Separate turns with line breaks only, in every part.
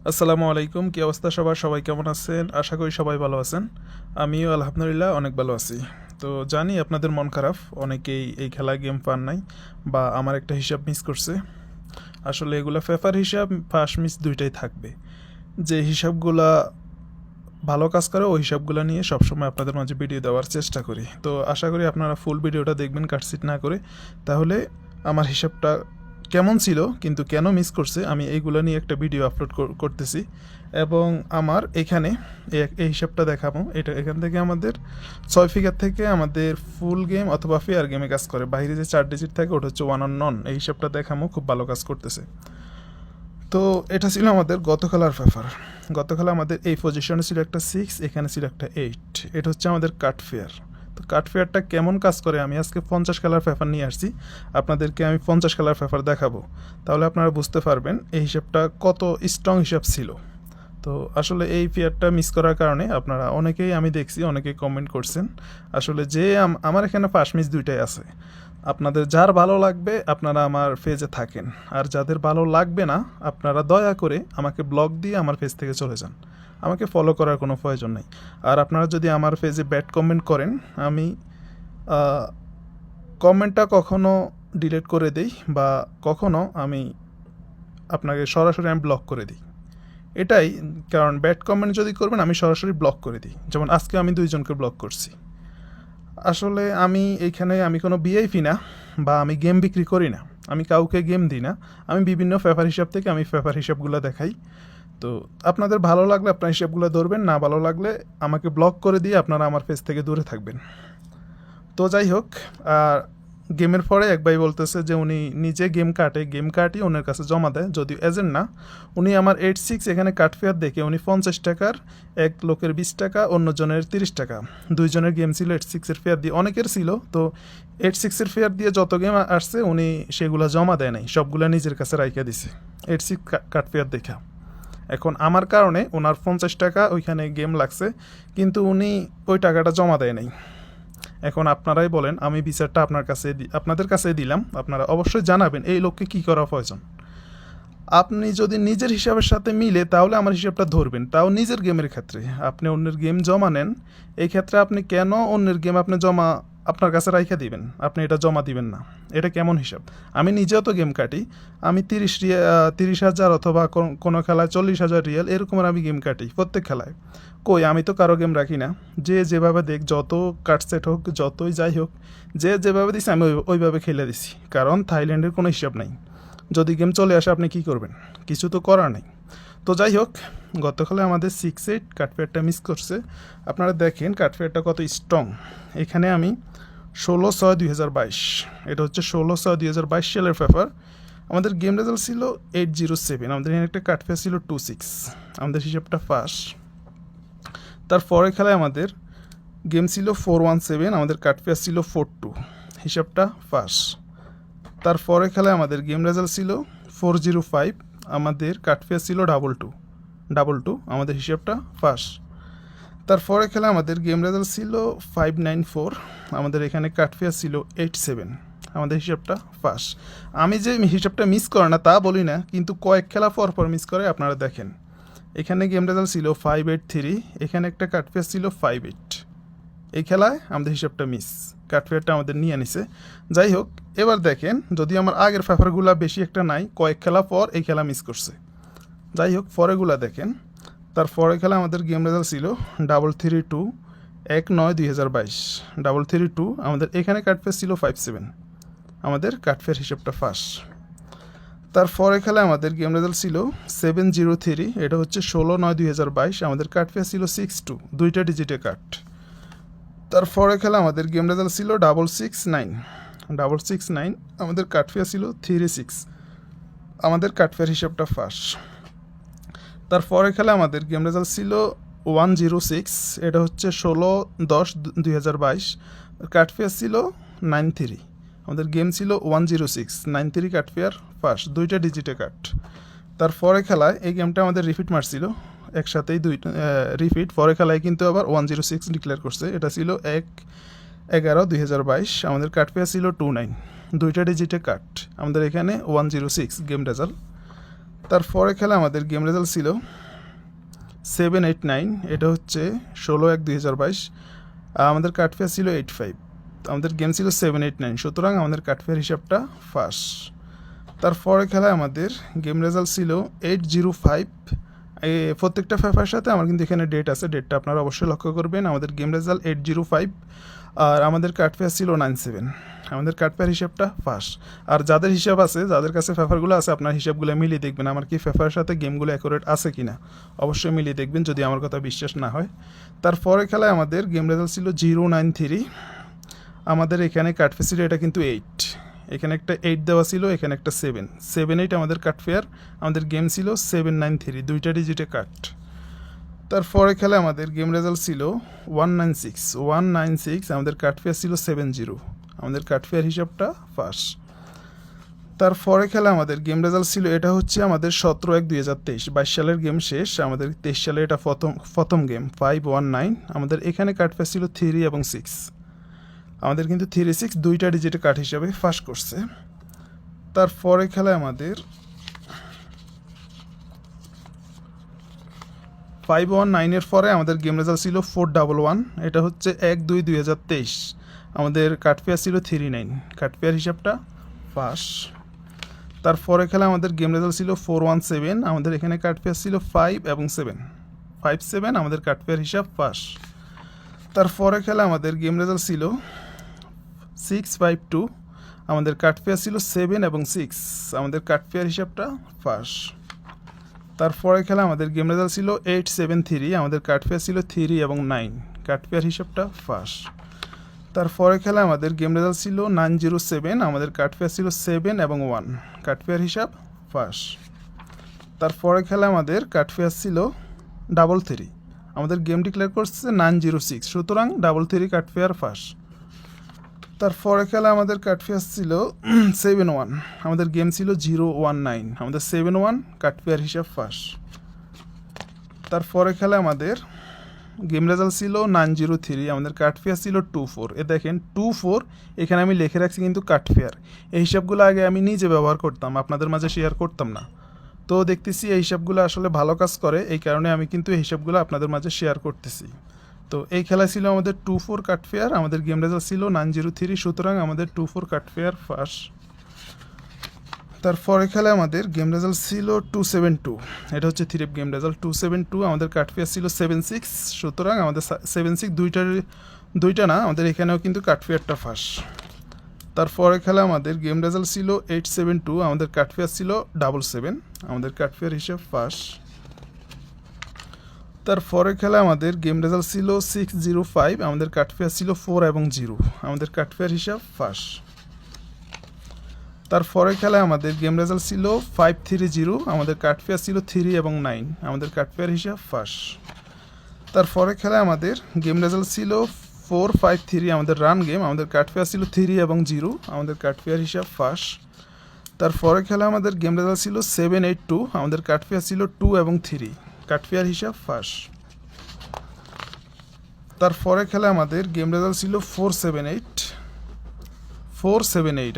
আসসালামু আলাইকুম। কি অবস্থা সবার? সবাই কেমন আছেন? আশা করি সবাই ভালো আছেন। আমিও আলহামদুলিল্লাহ অনেক ভালো আছি। তো জানি আপনাদের মন খারাপ, অনেকেই এই খেলায় গেম পান নাই বা আমার একটা হিসাব মিস করছে। আসলে এগুলা ফেফার হিসাব, ফার্স্ট মিস দুইটাই থাকবে। যে হিসাবগুলা ভালো কাজ করে ওই হিসাবগুলো নিয়ে সবসময় আপনাদের মাঝে ভিডিও দেওয়ার চেষ্টা করি। তো আশা করি আপনারা ফুল ভিডিওটা দেখবেন কাটছিট না করে। তাহলে আমার হিসাবটা কেমন ছিল কিন্তু কেন মিস করছে আমি এইগুলো নিয়ে একটা ভিডিও আপলোড করতেছি। এবং আমার এখানে এই হিসাবটা দেখাবো। এখান থেকে আমাদের 6 ফিগার থেকে আমাদের ফুল গেম অথবা ফেয়ার গেমে কাজ করে। বাইরে যে 4 ডিজিট থাকে ওটা হচ্ছে ওয়ান অন নন। এই হিসাবটা দেখাবো, খুব ভালো কাজ করতেছে। তো এটা ছিল আমাদের গত খেলার ফেফার। গত খেলা আমাদের এই পজিশনে ছিল একটা 6, এখানে ছিল একটা 8। এটা হচ্ছে আমাদের কাট ফেয়ার। তো কাট ফেয়ারটা কেমন কাজ করে আমি আজকে 50 খেলার ফেফার নিয়ে আসছি। আপনাদেরকে আমি 50 খেলার ফেফার দেখাবো, তাহলে আপনারা বুঝতে পারবেন এই হিসাবটা কত স্ট্রং হিসাব ছিল। তো আসলে এই ফেয়ারটা মিস করার কারণে আপনারা অনেকেই, আমি দেখছি অনেকেই কমেন্ট করছেন। আসলে যে আমার এখানে ফার্স্ট মিস দুইটাই আছে। আপনাদের যার ভালো লাগবে আপনারা আমার পেজে থাকেন, আর যাদের ভালো লাগবে না আপনারা দয়া করে আমাকে ব্লক দিয়ে আমার পেজ থেকে চলে যান। আমাকে ফলো করার কোনো প্রয়োজন নেই। আর আপনারা যদি আমার পেজে ব্যাড কমেন্ট করেন, আমি কমেন্টটা কখনো ডিলিট করে দিই বা কখনো আমি আপনাকে সরাসরি আমি ব্লক করে দিই। এটাই কারণ, ব্যাড কমেন্ট যদি করবেন আমি সরাসরি ব্লক করে দিই। যেমন আজকে আমি 2জনকে ব্লক করছি। আসলে আমি কোনো ভিআইপি না বা আমি গেম বিক্রি করি না, আমি কাউকে গেম দিই না। আমি বিভিন্ন ফেফার হিসাব থেকে আমি ফেফার হিসাবগুলো দেখাই। তো আপনাদের ভালো লাগলে আপনার হিসাবগুলো ধরবেন, না ভালো লাগলে আমাকে ব্লক করে দিয়ে আপনারা আমার পেজ থেকে দূরে থাকবেন। তো যাই হোক, আর গেমের পরে এক ভাই বলতেছে যে উনি নিজে গেম কাটিয়ে ওনার কাছে জমা দেয়, যদিও এজেন্ট না। উনি আমার 8-6 এখানে কাট ফেয়ার দেখে উনি 50 টাকার, এক লোকের 20 টাকা, অন্যজনের 30 টাকা, 2জনের গেম ছিল 8-6-এর ফেয়ার দিয়ে। অনেকের ছিল, তো 8-6-এর ফেয়ার দিয়ে যত গেম আসছে উনি সেগুলো জমা দেয় নাই, সবগুলো নিজের কাছে রাইখা দিছে 8-6 কাট ফেয়ার দেখা। এখন আমার কারণে ওনার 50 টাকা ওইখানে গেম লাগছে, কিন্তু উনি ওই টাকাটা জমা দেয় নাই। এখন আপনারাই বলেন, আমি বিচারটা আপনাদের কাছে দিলাম, আপনারা অবশ্যই জানাবেন এই লোককে কী করা প্রয়োজন। আপনি যদি নিজের হিসাবের সাথে মিলে তাহলে আমার হিসাবটা ধরবেন, তাও নিজের গেমের ক্ষেত্রে। আপনি অন্যের গেম জমা নেন, এই ক্ষেত্রে আপনি কেন অন্যের গেম আপনি আপনার কাছে রাইখা দিবেন, আপনি এটা জমা দিবেন না? এটা কেমন হিসাব? আমি নিজেও তো গেম কাটি। আমি 30,000 অথবা কোনো খেলায় 40,000 রিয়াল এরকমের আমি গেম কাটি প্রত্যেক খেলায়। কই, আমি তো কারো গেম রাখি না। যে যেভাবে দেখ, যত কাটসেট হোক, যতই যাই হোক, যে যেভাবে দিছি আমি ওইভাবে খেলে দিছি, কারণ থাইল্যান্ডের কোনো হিসাব নাই। যদি গেম চলে আসে আপনি কি করবেন? কিছু তো করার নেই। তো যাই হোক, গতকালে আমাদের 6-8 কাটফেয়ারটা মিস করছে। আপনারা দেখেন কাটফেয়ারটা কত স্ট্রং। এখানে আমি 16/6/2022, এটা হচ্ছে 16/6/2022 সালের ফেফার। আমাদের গেম রেজাল্ট ছিল 807। আমাদের এখানে একটা কাটফেয়ার ছিল 26। আমাদের হিসাবটা ফার্স্ট। তারপরে খেলায় আমাদের গেম ছিল 417, আমাদের কাটফেয়ার ছিল 42, হিসাবটা ফার্স্ট। তারপরে খেলায় আমাদের গেম রেজাল্ট ছিল 405, আমাদের কাটফেয়ার ছিল 22, আমাদের হিসাবটা ফার্স্ট। তারপরে খেলা আমাদের গেম রেজাল্ট ছিল 594, আমাদের এখানে কাটফেয়ার ছিল 87, আমাদের হিসাবটা ফার্স্ট। আমি যে হিসাবটা মিস করে না তা বলি না, কিন্তু কয়েক খেলা পর মিস করে। আপনারা দেখেন এখানে গেম রেজাল্ট ছিল 583, এখানে একটা কাটফেয়ার ছিল 58। এই খেলায় আমাদের হিসাবটা মিস, কাটফেয়ারটা আমাদের নিয়ে নিছে। যাই হোক, এবার দেখেন, যদি আমার আগের ফেফারগুলা বেশি একটা নাই, কয়েক খেলা পর এই খেলা মিস করছে। যাই হোক, পরেগুলা দেখেন। তার পরে খেলা আমাদের গেম রেজাল্ট ছিল 332, 1/9/2022, 332। আমাদের এখানে কাটফেয়ার ছিল 57, আমাদের কাটফেয়ার হিসাবটা ফার্স্ট। তারপরে খেলা আমাদের গেম রেজাল্ট ছিল 703, এটা হচ্ছে 16/9/2022, আমাদের কাটফেয়ার ছিল 62, 2টা ডিজিটে কাট। তারপরে খেলা আমাদের গেম রেজাল্ট ছিল 669, আমাদের কাটফেয়ার ছিল 36, আমাদের কাটফেয়ার হিসাবটা ফার্স্ট। তারপরে খেলা আমাদের গেম রেজাল্ট ছিল 106, এটা হচ্ছে 16/10/2022, কাটফেয়ার ছিল 93, আমাদের গেম ছিল 106, 93 কাটফেয়ার ফার্স্ট, 2টা ডিজিটে কাট। তারপরে খেলায় এই গেমটা আমাদের রিপিট মারছিল, একসাথেই রিপিট। পরে খেলায় কিন্তু আবার 106 ডিক্লেয়ার করছে, এটা ছিল 1/11/2022, আমাদের কাটফেয়ার ছিল 29, 2টা ডিজিটে কাট, আমাদের এখানে 106 গেম রেজাল্ট। তারপরে খেলা আমাদের গেম রেজাল্ট ছিল 789, এটা হচ্ছে 16/1/2022। আমাদের কাটফেয়ার ছিল 85, আমাদের গেম ছিল 789, সুতরাং আমাদের কাটফেয়ার হিসাবটা ফার্স্ট। তারপরে খেলায় আমাদের গেম রেজাল্ট ছিল 805। প্রত্যেকটা ফেফার সাথে আমার কিন্তু এখানে ডেট আছে, ডেটটা আপনারা অবশ্যই লক্ষ্য করবেন। আমাদের গেম রেজাল্ট 805 আর আমাদের কাটফেয়ার ছিল 97, আমাদের কাটফেয়ার হিসাবটা ফার্স্ট। আর যাদের হিসাব আছে, যাদের কাছে ফেফারগুলো আছে, আপনার হিসাবগুলো মিলিয়ে দেখবেন আমার কি ফেফার সাথে গেমগুলো অ্যাকুরেট আছে কিনা, অবশ্যই মিলিয়ে দেখবেন যদি আমার কথা বিশ্বাস না হয়। তারপরে খেলায় আমাদের গেম রেজাল্ট ছিল 093, আমাদের এখানে কাটফেয়ার ছিল এটা কিন্তু 8, এখানে একটা 8 দেওয়া ছিল, এখানে একটা 7, আমাদের কাটফেয়ার। আমাদের গেম ছিল 793, দুইটা ডিজিটে কাট। তারপরে খেলে আমাদের গেম রেজাল্ট ছিল 196, আমাদের কাটফেয়ার ছিল 70, আমাদের কাটফেয়ার হিসাবটা ফার্স্ট। তারপরে খেলা আমাদের গেম রেজাল্ট ছিল, এটা হচ্ছে আমাদের 17/1/2023, 22 সালের গেম শেষ, আমাদের 23 সালে এটা প্রথম গেম 519, আমাদের এখানে কাটফেয়ার ছিল 3 এবং 6, আমাদের কিন্তু 3-6 দুইটা ডিজিটে কাট হিসাবে ফার্স্ট করছে। তারপরে খেলায় আমাদের 519-এর পরে আমাদের গেম রেজাল্ট ছিল 411, এটা হচ্ছে 1/2/2023, আমাদের কাটফেয়ার ছিল 39, কাটফেয়ার হিসাবটা ফার্স্ট। তারপরে খেলা আমাদের গেম রেজাল্ট ছিল 417, আমাদের এখানে কাটফেয়ার ছিল 5 এবং 7, আমাদের কাটফেয়ার হিসাব ফার্স্ট। তারপরে খেলা আমাদের গেম রেজাল্ট ছিল 652, আমাদের কাটফেয়ার ছিল 7 এবং 6, আমাদের কাটফেয়ার হিসাবটা ফার্স্ট। তারপরে খেলা আমাদের গেম রেজাল্ট ছিল 873, আমাদের কাটফেয়ার ছিল 3 এবং 9, কাটফেয়ার হিসাবটা ফার্স্ট। তারপরে খেলা আমাদের গেম রেজাল্ট ছিল 907, আমাদের কাটফেয়ার ছিল 7 এবং 1, কাটফেয়ার হিসাব ফার্স্ট। তারপরে খেলা আমাদের কাটফেয়ার ছিল 33, আমাদের গেম ডিক্লেয়ার করছে 906, সুতরাং 33 কাটফেয়ার ফার্স্ট। তারপরে খেলা আমাদের কাটফেয়ার ছিল 71, আমাদের গেম ছিল 019, আমাদের 71 কাটফেয়ার হিসাব ফার্স্ট। তারপরে খেলা আমাদের গেম রেজাল্ট ছিল 903, আমাদের কাটফেয়ার ছিল 24, এ দেখেন 24 এখানে আমি লিখে রাখছি কিন্তু কাটফেয়ার। এই হিসাবগুলো আগে আমি নিজে ব্যবহার করতাম, আপনাদের মাঝে শেয়ার করতাম না, তো দেখতেছি এই হিসাবগুলো আসলে ভালো কাজ করে, এই কারণে আমি কিন্তু এই হিসাবগুলো আপনাদের মাঝে শেয়ার করতেছি। তো এই খেলা ছিল আমাদের 24 কাটফেয়ার, আমাদের গেম রেজাল্ট ছিল 903, সুতরাং আমাদের 24 কাটফেয়ার ফার্স্ট। তারপরে খেলা আমাদের গেম রেজাল্ট ছিল 272, এটা হচ্ছে 3 গেম রেজাল্ট 272, আমাদের কাটফেয়ার ছিল 76, সুতরাং আমাদের 76 দুইটা না, আমাদের এখানেও কিন্তু কাটফেয়ারটা ফার্স্ট। তারপরে খেলা আমাদের গেম রেজাল্ট ছিল 872, আমাদের কাটফেয়ার ছিল 77, আমাদের কাটফেয়ার হিসাব ফার্স্ট। তারপরে খেলা আমাদের গেম রেজাল্ট ছিল 605, আমাদের কাটফেয়ার ছিল 4 এবং 0, আমাদের কাটফেয়ার হিসাব ফার্স্ট। তারপরে খেলা আমাদের গেম রেজাল্ট ছিল 530, আমাদের কাটফেয়ার ছিল 3 এবং 9, আমাদের কাটফেয়ার হিসাব ফার্স্ট। তারপরে খেলা আমাদের গেম রেজাল্ট ছিল 453, আমাদের রান গেম, আমাদের কাটফেয়ার ছিল 3 এবং 0, আমাদের কাটফেয়ার হিসাব ফার্স্ট। তারপরে খেলা আমাদের গেম রেজাল্ট ছিল 782, আমাদের কাটফেয়ার ছিল 2 এবং 3, কাটফেয়ার হিসাব ফার্স্ট। তারপরে খেলা আমাদের গেম রেজাল্ট ছিল 478,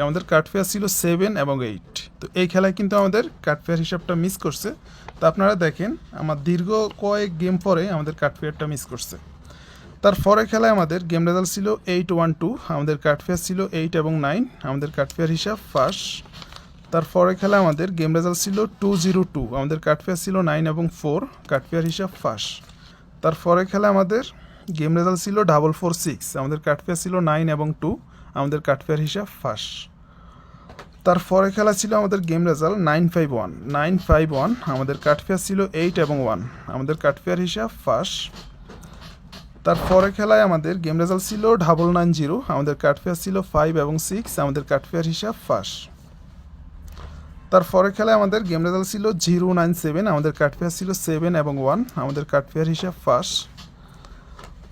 আমাদের কাটফেয়ার ছিল 7 এবং 8, তো এই খেলায় কিন্তু আমাদের কাটফেয়ার হিসাবটা মিস করছে। তো আপনারা দেখেন আমার দীর্ঘ কয়েক গেম পরে আমাদের কাটফেয়ারটা মিস করছে। তারপরে খেলায় আমাদের গেম রেজাল্ট ছিল 812, আমাদের কাটফেয়ার ছিল 8 এবং 9, আমাদের কাটফেয়ার হিসাব ফার্স্ট। তারপরে খেলা আমাদের গেম রেজাল্ট ছিল 202, আমাদের কাটফেয়ার ছিল 9 এবং 4, কাটফেয়ার হিসাব ফার্স্ট। তারপরে খেলা আমাদের গেম রেজাল্ট ছিল 446, আমাদের কাটফেয়ার ছিল 9 এবং 2, আমাদের কাটফেয়ার হিসাব ফার্স্ট। তারপরে খেলা ছিল আমাদের গেম রেজাল্ট 951, আমাদের কাটফেয়ার ছিল 8 এবং 1, আমাদের কাটফেয়ার হিসাব ফার্স্ট। তারপরে খেলায় আমাদের গেম রেজাল্ট ছিল 990, আমাদের কাটফেয়ার ছিল 5 এবং 6, আমাদের কাটফেয়ার হিসাব ফার্স্ট। তারপরে খেলায় আমাদের গেম রেজাল্ট ছিল 097, আমাদের কাটফেয়ার ছিল 7 এবং 1, আমাদের কাটফেয়ার হিসাব ফার্স্ট।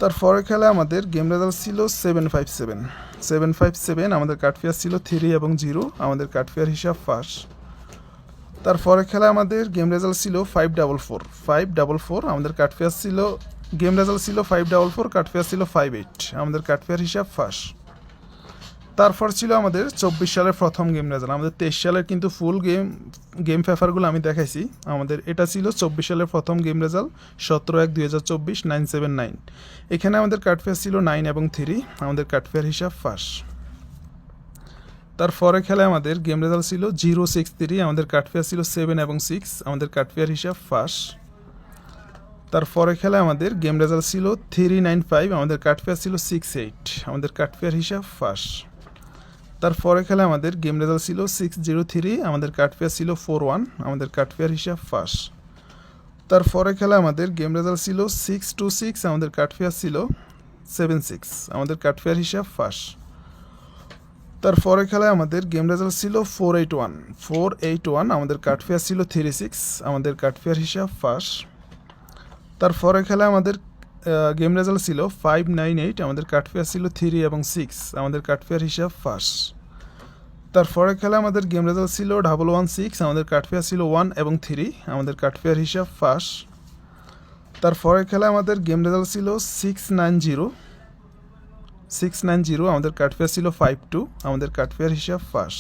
তারপরে খেলায় আমাদের গেম রেজাল্ট ছিল 757, আমাদের কাটফেয়ার ছিল 3 এবং 0, আমাদের কাটফেয়ার হিসাব ফার্স্ট। তারপরে খেলা আমাদের গেম রেজাল্ট ছিল 544, আমাদের কাটফেয়ার ছিল গেম রেজাল্ট ছিল 544, কাটফেয়ার ছিল 58, আমাদের কাটফেয়ার হিসাব ফার্স্ট। তারপর ছিল আমাদের 24 সালের প্রথম গেম রেজাল্ট। আমাদের 23 সালের কিন্তু ফুল গেম পেপারগুলো আমি দেখাইছি। আমাদের এটা ছিল 24 সালের প্রথম গেম রেজাল্ট 17/1/2024 979। এখানে আমাদের কাটফেয়ার ছিল 9 এবং 3, আমাদের কাটফেয়ার হিসাব ফাঁস। তারপরে খেলায় আমাদের গেম রেজাল্ট ছিল 063, আমাদের কাটফেয়ার ছিল 7 এবং 6, আমাদের কাটফেয়ার হিসাব ফাঁস। তারপরে খেলায় আমাদের গেম রেজাল্ট ছিল 395, আমাদের কাটফেয়ার ছিল 68, আমাদের কাটফেয়ার হিসাব ফাঁস। তারপরে খেলায় আমাদের গেম রেজাল্ট ছিল 603, আমাদের কাটফেয়ার ছিল 41, আমাদের কাটফেয়ার হিসাব ফাঁস। তারপরে খেলা আমাদের গেম রেজাল্ট ছিল 626, আমাদের কাটফেয়ার ছিল 76, আমাদের কাটফেয়ার হিসাব ফাঁস। তারপরে খেলায় আমাদের গেম রেজাল্ট ছিল 481, আমাদের কাটফেয়ার ছিল 36, আমাদের কাটফেয়ার হিসাব ফাঁস। তারপরে খেলায় আমাদের গেম রেজাল্ট ছিল 598, আমাদের কাটফেয়ার ছিল 3 এবং 6, আমাদের কাটফেয়ার হিসাব ফাঁস। তারপরে খেলা আমাদের গেম রেজাল্ট ছিল 116, আমাদের কাটফেয়ার ছিল 1 এবং 3, আমাদের কাটফেয়ার হিসাব ফাঁস। তারপরে খেলা আমাদের গেম রেজাল্ট ছিল 690, আমাদের কাটফেয়ার ছিল 52, আমাদের কাটফেয়ার হিসাব ফাঁস।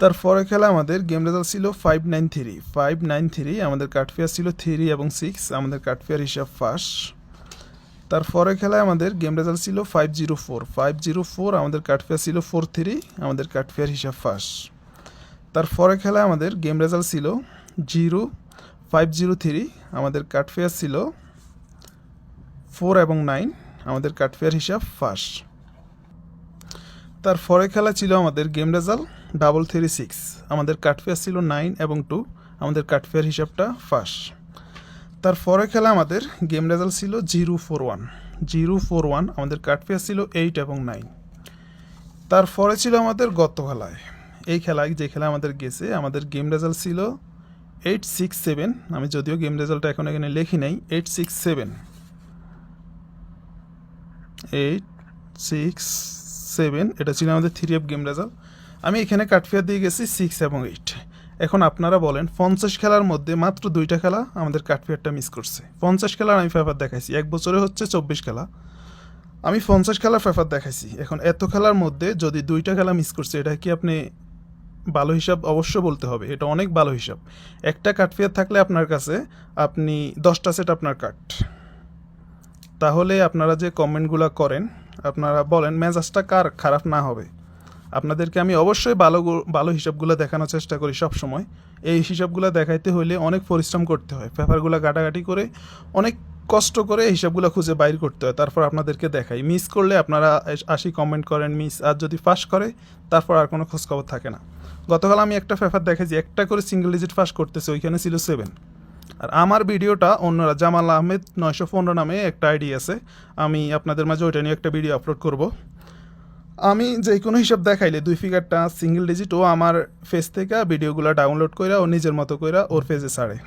তারপরে খেলা আমাদের গেম রেজাল্ট ছিল 593, আমাদের কাটফেয়ার ছিল 3 এবং 6, আমাদের কাটফেয়ার হিসাব ফাঁস। তারপরে খেলায় আমাদের গেম রেজাল্ট ছিল 504, আমাদের কাটফেয়ার ছিল 43, আমাদের কাটফেয়ার হিসাব ফাঁস। তারপরে খেলায় আমাদের গেম রেজাল্ট ছিল 0503, আমাদের কাটফেয়ার ছিল 4 এবং 9, আমাদের কাটফেয়ার হিসাব ফাঁস। তারপরে খেলা ছিল আমাদের গেম রেজাল্ট 336, আমাদের কাটফেয়ার ছিল 9 এবং 2, আমাদের কাটফেয়ার হিসাবটা ফাঁস। তারপরে খেলা আমাদের গেম রেজাল্ট ছিল 041, আমাদের কাটফেয়ার ছিল 8 এবং 9। তারপরে ছিল আমাদের গত খেলায়, এই খেলায় যে খেলা আমাদের গেছে, আমাদের গেম রেজাল্ট ছিল 867, আমি যদিও গেম রেজাল্টটা এখন এখানে লিখি নাই, 867, এটা ছিল আমাদের 3F গেম রেজাল্ট। আমি এখানে কাটফেয়ার দিয়ে গেছি 6 এবং 8। এখন আপনারা বলেন 50 খেলার মধ্যে মাত্র 2টা খেলা আমাদের কাটফেয়ারটা মিস করছে। 50 খেলার আমি পেপার দেখাইছি, এক বছরে হচ্ছে 24 খেলা, আমি 50 খেলার পেপার দেখাইছি। এখন এত খেলার মধ্যে যদি 2টা খেলা মিস করছে, এটা কি আপনি ভালো হিসাব? অবশ্য বলতে হবে এটা অনেক ভালো হিসাব। একটা কাটফেয়ার থাকলে আপনার কাছে আপনি 10টা সেট আপনার কাট। তাহলে আপনারা যে কমেন্টগুলো করেন, আপনারা বলেন মেজাজটা কার খারাপ না হবে। আপনাদেরকে আমি অবশ্যই ভালো হিসাবগুলো দেখানোর চেষ্টা করি সব সময়। এই হিসাবগুলো দেখাইতে হলে অনেক পরিশ্রম করতে হয়, পেপারগুলো ঘাটাঘাটি করে অনেক কষ্ট করে হিসাবগুলো খুঁজে বাইর করতে হয়, তারপর আপনাদেরকে দেখাই। মিস করলে আপনারা আসি কমেন্ট করেন মিস, আর যদি ফাঁস করে তারপর আর কোনো খোঁজখবর থাকে না। গতকাল আমি একটা পেপার দেখেছি, একটা করে সিঙ্গেল ডিজিট ফাঁস করতেছে, ওইখানে ছিল 7। আর আমার ভিডিওটা অন্যরা, জামাল আহমেদ 915 নামে একটা আইডি আছে, আমি আপনাদের মাঝে ওইটা নিয়ে একটা ভিডিও আপলোড করব। আমি যে কোনো হিসাব দেখাইলে 2 ফিগারটা সিঙ্গেল ডিজিট, ও আমার ফেস থেকে ভিডিওগুলো ডাউনলোড করে ও নিজের মতো করে ওর পেজে ছাড়ে।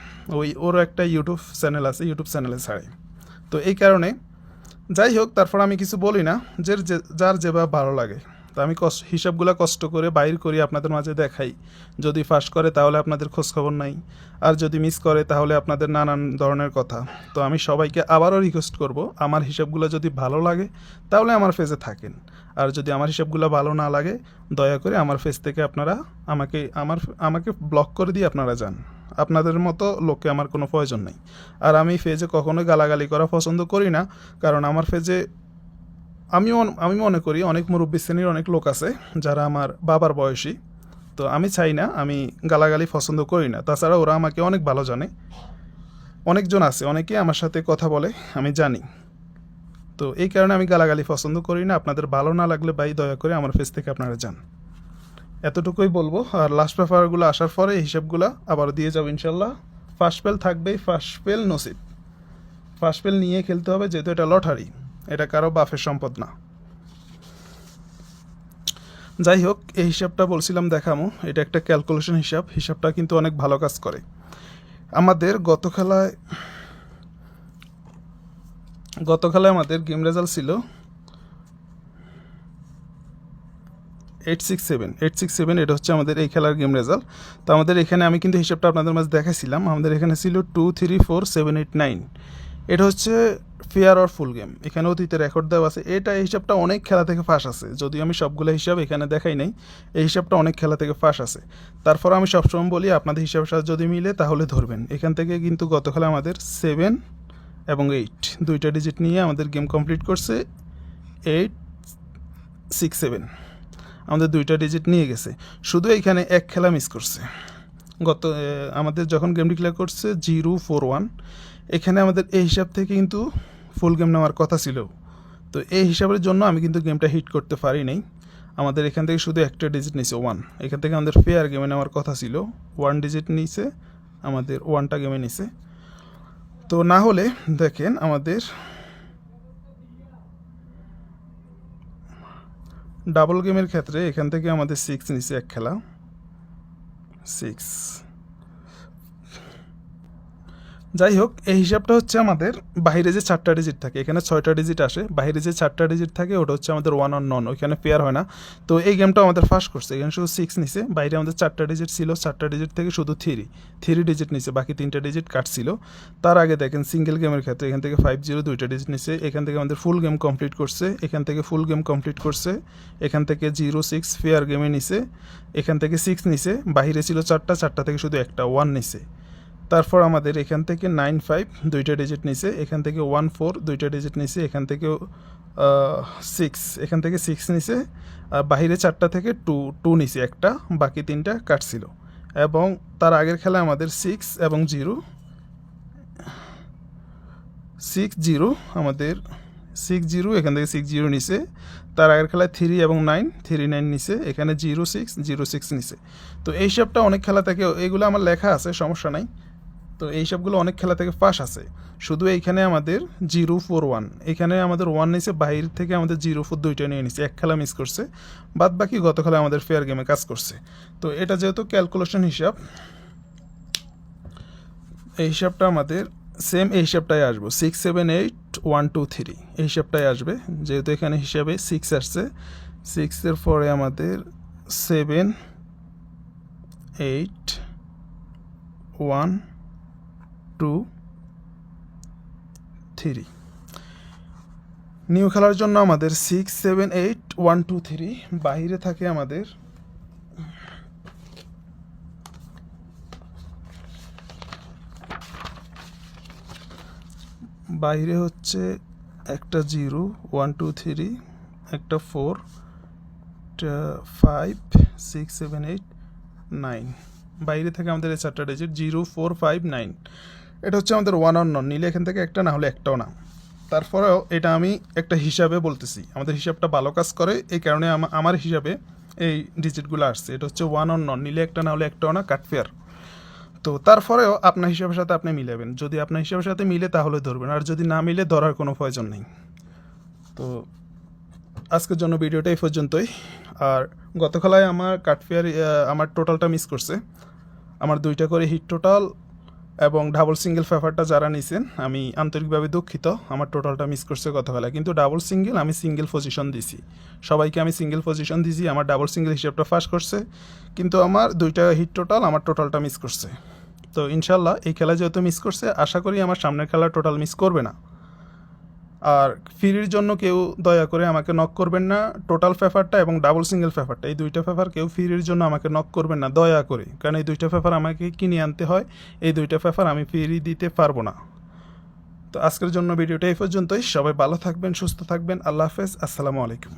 ওর একটা ইউটিউব চ্যানেল আছে, ইউটিউব চ্যানেলে ছাড়ে। তো এই কারণে যাই হোক, তারপর আমি কিছু বলি না, যার যেভাবে ভালো লাগে। তো আমি হিসাবগুলো কষ্ট করে বাইর করি, আপনাদের মাঝে দেখাই। যদি ফাঁস করে তাহলে আপনাদের খোঁজখবর নাই, আর যদি মিস করে তাহলে আপনাদের নানান ধরনের কথা। তো আমি সবাইকে আবারও রিকোয়েস্ট করব, আমার হিসাবগুলো যদি ভালো লাগে তাহলে আমার পেজে থাকেন, আর যদি আমার হিসাবগুলো ভালো না লাগে দয়া করে আমার পেজ থেকে আপনারা আমাকে ব্লক করে দিয়ে আপনারা যান। আপনাদের মতো লোককে আমার কোনো প্রয়োজন নেই। আর আমি পেজে কখনোই গালাগালি করা পছন্দ করি না, কারণ আমার পেজে আমি মনে করি অনেক মুরব্বী শ্রেণীর অনেক লোক আছে যারা আমার বাবার বয়সী। তো আমি চাই না, আমি গালাগালি পছন্দ করি না। তাছাড়া ওরা আমাকে অনেক ভালো জানে, অনেকজন আছে, অনেকে আমার সাথে কথা বলে, আমি জানি। তো এই কারণে আমি গালাগালি পছন্দ করি না। আপনাদের ভালো না লাগলে ভাই দয়া করে আমার পেজ থেকে আপনারা যান, এতটুকুই বলবো। আর লাস্ট পেপারগুলো আসার পরে এই হিসাবগুলো আবার দিয়ে যাবো ইনশাল্লাহ। ফার্স্ট ফেল থাকবেই, ফার্স্ট ফেল নসিব, ফার্স্ট ফেল নিয়ে খেলতে হবে, যেহেতু এটা লটারি, এটা কারো বাফের সম্পদ না। যাই হোক, এই হিসাবটা বলছিলাম দেখামো, এটা একটা ক্যালকুলেশন হিসাবটা কিন্তু অনেক ভালো কাজ করে। আমাদের গত খেলায় আমাদের গেম রেজাল্ট ছিল 867, এটা হচ্ছে আমাদের এই খেলার গেম রেজাল্ট। তো আমাদের এখানে আমি কিন্তু হিসাবটা আপনাদের মাঝে দেখাইছিলাম, আমাদের এখানে ছিল 2 3 4 7 8 9, এটা হচ্ছে ফেয়ার অর ফুল গেম, এখানে অতীতে রেকর্ড দেওয়া আছে। এটা এই হিসাবটা অনেক খেলা থেকে ফাঁস আছে, যদিও আমি সবগুলো হিসাব এখানে দেখাই নাই। এই হিসাবটা অনেক খেলা থেকে ফাঁস আছে। তারপর আমি সবসময় বলি আপনাদের হিসাবের সাথে যদি মিলে তাহলে ধরবেন। এখান থেকে কিন্তু গত খেলা আমাদের 7 এবং 8 দুইটা ডিজিট নিয়ে আমাদের গেম কমপ্লিট করছে। 8 6 7 আমাদের দুইটা ডিজিট নিয়ে গেছে। শুধু এইখানে এক খেলা মিস করছে। আমাদের যখন গেম ডিক্লেয়ার করছে 0-4-1, এখানে আমাদের এই হিসাব থেকে কিন্তু ফুল গেম নেওয়ার কথা ছিল। তো এই হিসাবের জন্য আমি কিন্তু গেমটা হিট করতে পারি নাই। আমাদের এখান থেকে শুধু একটা ডিজিট নিছে 1। এখান থেকে আমাদের ফেয়ার গেমে নেওয়ার কথা ছিল, 1 ডিজিট নিছে, আমাদের 1টা গেমে নিছে। তো না হলে দেখেন আমাদের ডাবল গেমের ক্ষেত্রে এখান থেকে আমাদের 6 নিছে এক খেলা, 6। যাই হোক, এই হিসাবটা হচ্ছে আমাদের বাইরে যে 4টা ডিজিট থাকে, এখানে 6টা ডিজিট আসে, বাইরে যে 4টা ডিজিট থাকে ওটা হচ্ছে আমাদের 1 অর নন, ওইখানে পেয়ার হয় না। তো এই গেমটা আমাদের ফার্স্ট করছে, এখানে শুধু 6 নিছে, বাইরে আমাদের 4টা ডিজিট ছিল, 4টা ডিজিট থেকে শুধু 3 ডিজিট নিছে, বাকি 3টা ডিজিট কাটছিল। তার আগে দেখেন সিঙ্গেল গেমের ক্ষেত্রে এখান থেকে 5-0 দুইটা ডিজিট নিছে, এখান থেকে আমাদের ফুল গেম কমপ্লিট করছে, এখান থেকে ফুল গেম কমপ্লিট করছে, এখান থেকে 0-6 ফেয়ার গেমে নিছে, এখান থেকে 6 নিছে, বাইরে ছিল 4টা থেকে শুধু একটা 1 নিছে। তারপর আমাদের এখান থেকে 9-5 দুইটা ডিজিট নিছে, এখান থেকে 1-4 দুইটা ডিজিট নিছে, এখান থেকে 6, এখান থেকে 6 নিছে, বাহিরে 4টা থেকে 2 নিছে একটা, বাকি 3টা কাটছিল। এবং তার আগের খেলায় আমাদের 6 এবং 0 6-0 আমাদের 6-0, এখান থেকে 6-0 নিছে। তার আগের খেলায় 3 এবং 9 3-9 নিছে, এখানে 0-6 নিছে। তো এই হিসাবটা অনেক খেলা থেকে, এগুলো আমার লেখা আছে, সমস্যা নাই। তো এই সবগুলো অনেক খেলা থেকে ফাঁস আছে। শুধু এইখানে আমাদের 0-4-1, এখানে আমাদের 1 নিছে, বাইরে থেকে আমাদের 0-4 দুইটা নিয়ে নিছে, এক খেলা মিস করছে। বাদ বাকি গত খেলা আমাদের ফেয়ার গেমে কাজ করছে। তো এটা যেহেতু ক্যালকুলেশন হিসাব, এই হিসাবটা আমাদের সেম এই হিসাবটাই আসবে, 6-7-8-1-2-3 এই হিসাবটাই আসবে। যেহেতু এখানে হিসাবে 6 আসছে, 6-এর পরে আমাদের 7-8-1-2-3। নিউ খেলার জন্য আমাদের 6-7-8-1-2-3 বাইরে থাকে আমাদের বাইরে হচ্ছে একটা 0-1-2-3, একটা 4, 5-6-7-8-9, বাইরে থেকে আমাদের এই 4টা ডিজিট 0-4-5-9। এটা হচ্ছে আমাদের 1 অর নন, নিলে এখান থেকে একটা, না হলে একটাও না। তারপরেও এটা আমি একটা হিসাবে বলতেছি, আমাদের হিসাবটা ভালো কাজ করে, এই কারণে আমার হিসাবে এই ডিজিটগুলো আসছে। এটা হচ্ছে 1 অর নন, নিলে একটা, না হলে একটাও না, কাট ফেয়ার। তো তারপরেও আপনার হিসাবের সাথে আপনি মিলাবেন, যদি আপনার হিসাবের সাথে মিলে তাহলে ধরবেন, আর যদি না মিলে ধরার কোনো প্রয়োজন নেই। তো আজকের জন্য ভিডিওটা এই পর্যন্তই। আর গত খেলায় আমার কাট ফেয়ার আমার টোটালটা মিস করছে, আমার 2টা করে হিট টোটাল এবং ডাবল সিঙ্গেল ফেভারটা যারা নিছেন আমি আন্তরিকভাবে দুঃখিত, আমার টোটালটা মিস করছে গত খেলায়। কিন্তু ডাবল সিঙ্গেল আমি সিঙ্গেল পজিশন দিছি, সবাইকে আমি সিঙ্গেল পজিশন দিছি, আমার ডাবল সিঙ্গেল হিসাবটা ফার্স্ট করছে, কিন্তু আমার 2টা হিট টোটাল, আমার টোটালটা মিস করছে। তো ইনশাল্লাহ এই খেলা যেহেতু মিস করছে, আশা করি আমার সামনের খেলা টোটাল মিস করবে না। আর ফ্রির জন্য কেউ দয়া করে আমাকে নক করবেন না, টোটাল ফেভারটা এবং ডাবল সিঙ্গেল ফেভারটা, এই 2টা ফেভার কেউ ফ্রির জন্য আমাকে নক করবেন না দয়া করে, কারণ এই 2টা ফেভার আমাকে কিনে আনতে হয়, এই 2টা ফেভার আমি ফ্রি দিতে পারবো না। তো আজকের জন্য ভিডিওটা এই পর্যন্তই। সবাই ভালো থাকবেন, সুস্থ থাকবেন, আল্লাহ হাফেজ, আসসালামু আলাইকুম।